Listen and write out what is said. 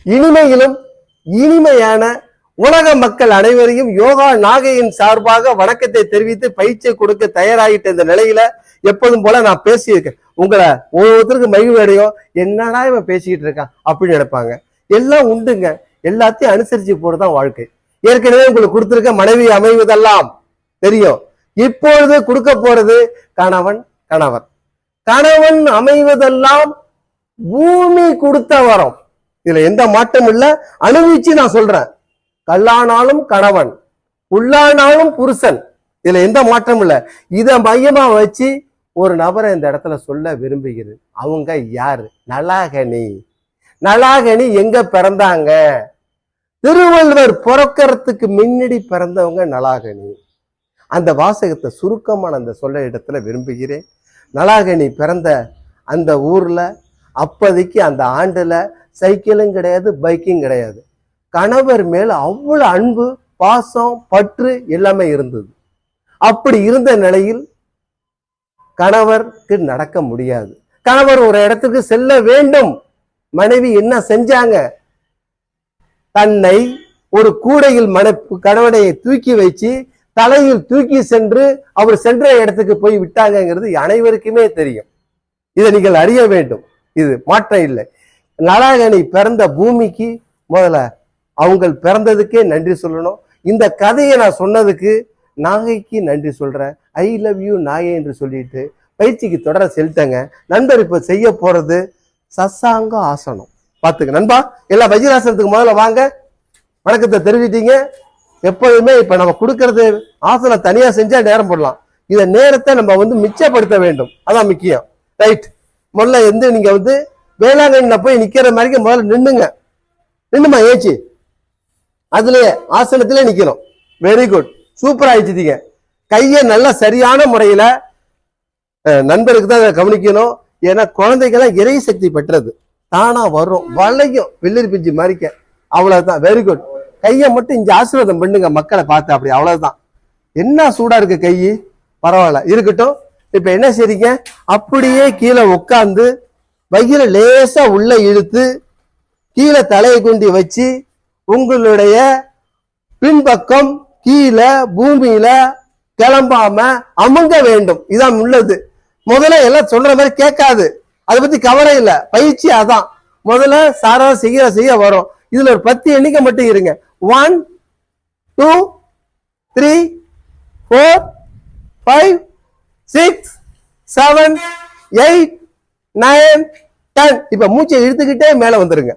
இனிமையிலும் இனிமையான உலக மக்கள் அனைவரையும் யோகா நாகையின் சார்பாக வணக்கத்தை தெரிவித்து பயிற்சியை கொடுக்க தயாராகிட்ட இந்த நிலையில எப்போதும் போல நான் பேசியிருக்கேன். உங்களை ஒவ்வொருத்தருக்கு மகிழ்வு அடையும், என்னடா இவன் பேசிக்கிட்டு இருக்கான் அப்படின்னு நினைப்பாங்க. எல்லாம் உண்டுங்க, எல்லாத்தையும் அனுசரிச்சு போறதுதான் வாழ்க்கை. ஏற்கனவே உங்களுக்கு கொடுத்திருக்க மனைவி அமைவதெல்லாம் தெரியும். இப்பொழுது கொடுக்க போறது கணவன். கணவன் கணவன் அமைவதெல்லாம் பூமி கொடுத்த வரம். இதுல எந்த மாற்றம் இல்ல. அனுபவிச்சு நான் சொல்றேன். கல்லானாலும் கணவன், உள்ளானாலும் புருஷன். இதுல எந்த மாற்றம் இல்ல. இத மையமா வச்சு ஒரு நபரை இந்த இடத்துல சொல்ல விரும்புகிறது. அவங்க யாரு? நலாகனி. நலாகனி எங்க பிறந்தாங்க? திருவள்ளுவர் பிறக்கிறதுக்கு முன்னாடி பிறந்தவங்க நலாகனி. அந்த வாசகத்தை சுருக்கமான அந்த சொல்ல இடத்துல விரும்புகிறேன். நலாகனி பிறந்த அந்த ஊர்ல அப்போதைக்கு அந்த ஆண்டுல சைக்கிளும் கிடையாது, பைக்கும் கிடையாது. கணவர் மேல அவ்வளவு அன்பு, பாசம், பற்று எல்லாமே இருந்தது. அப்படி இருந்த நிலையில் கணவருக்கு நடக்க முடியாது. கணவர் ஒரு இடத்துக்கு செல்ல வேண்டும். மனைவி என்ன செஞ்சாங்க? தன்னை ஒரு கூடையில் கணவனை தூக்கி வச்சு தலையில் தூக்கி சென்று அவர் சென்ற இடத்துக்கு போய் விட்டாங்கிறது அனைவருக்குமே தெரியும். இதை நீங்கள் அறிய வேண்டும். இது மாற்றம் இல்லை. நலாகனி பிறந்த பூமிக்கு முதல்ல அவங்க பிறந்ததுக்கே நன்றி சொல்லணும். இந்த கதையை நான் சொன்னதுக்கு நாகைக்கு நன்றி சொல்றேன். ஐ லவ் யூ நாகை என்று சொல்லிட்டு பயிற்சிக்கு தொடர செலுத்தங்க. நண்பர் இப்ப செய்ய போறது சசாங்க ஆசனம். பாத்துக்க நண்பா, எல்லா வஜ்ராசனத்துக்கு முதல்ல வாங்க. வணக்கத்தை தெரிவிட்டீங்க. எப்போதுமே இப்ப நம்ம கொடுக்கறது ஆசனம் தனியா செஞ்சா நேரம் போடலாம். இத நேரத்தை நம்ம மிச்சப்படுத்த வேண்டும். அதான் முக்கியம். ரைட். முதல்ல நீங்க வேளாங்கண்ணில போய் நிக்கிற மாதிரி முதல்ல நின்னுங்க. நின்னுமா ஏச்சு அதுலயே ஆசனத்திலே நிக்கணும். வெரி குட், சூப்பரா ஆயிடுச்சுங்க. கையை நல்லா சரியான முறையில நண்பருக்கு தான் அதை கவனிக்கணும். ஏன்னா குழந்தைகள்லாம் இறை சக்தி பெற்றது, தானா வரும், வளையும், வெள்ளரி பிஞ்சு மாறிக்க. அவ்வளவுதான். Very good. கையை மட்டும் இங்க ஆசீர்வாதம் பண்ணுங்க மக்களை பார்த்து. அப்படி அவ்வளவுதான். என்ன சூடா இருக்கு கை? பரவாயில்ல, இருக்கட்டும். இப்ப என்ன செய்றீங்க? அப்படியே கீழே உட்கார்ந்து வயிறு லேசா உள்ள இழுத்து கீழே தலையை கொண்டு வச்சு உங்களுடைய பின்பக்கம் கீழே பூமியில கிளம்பாம அமுங்க வேண்டும். இதான் உள்ளது. முதல்ல எல்லாம் சொல்ற மாதிரி கேட்காது, அதை பத்தி கவலை இல்லை. பயிற்சி அதான். முதல்ல சாரா செய்ய வரும். இதுல ஒரு 10 எண்ணிக்கை மட்டும் இருங்க. 1 2 3 4 5 6 7 8 9 10. இப்ப மூச்சை இழுத்துக்கிட்டே மேல வந்துருங்க.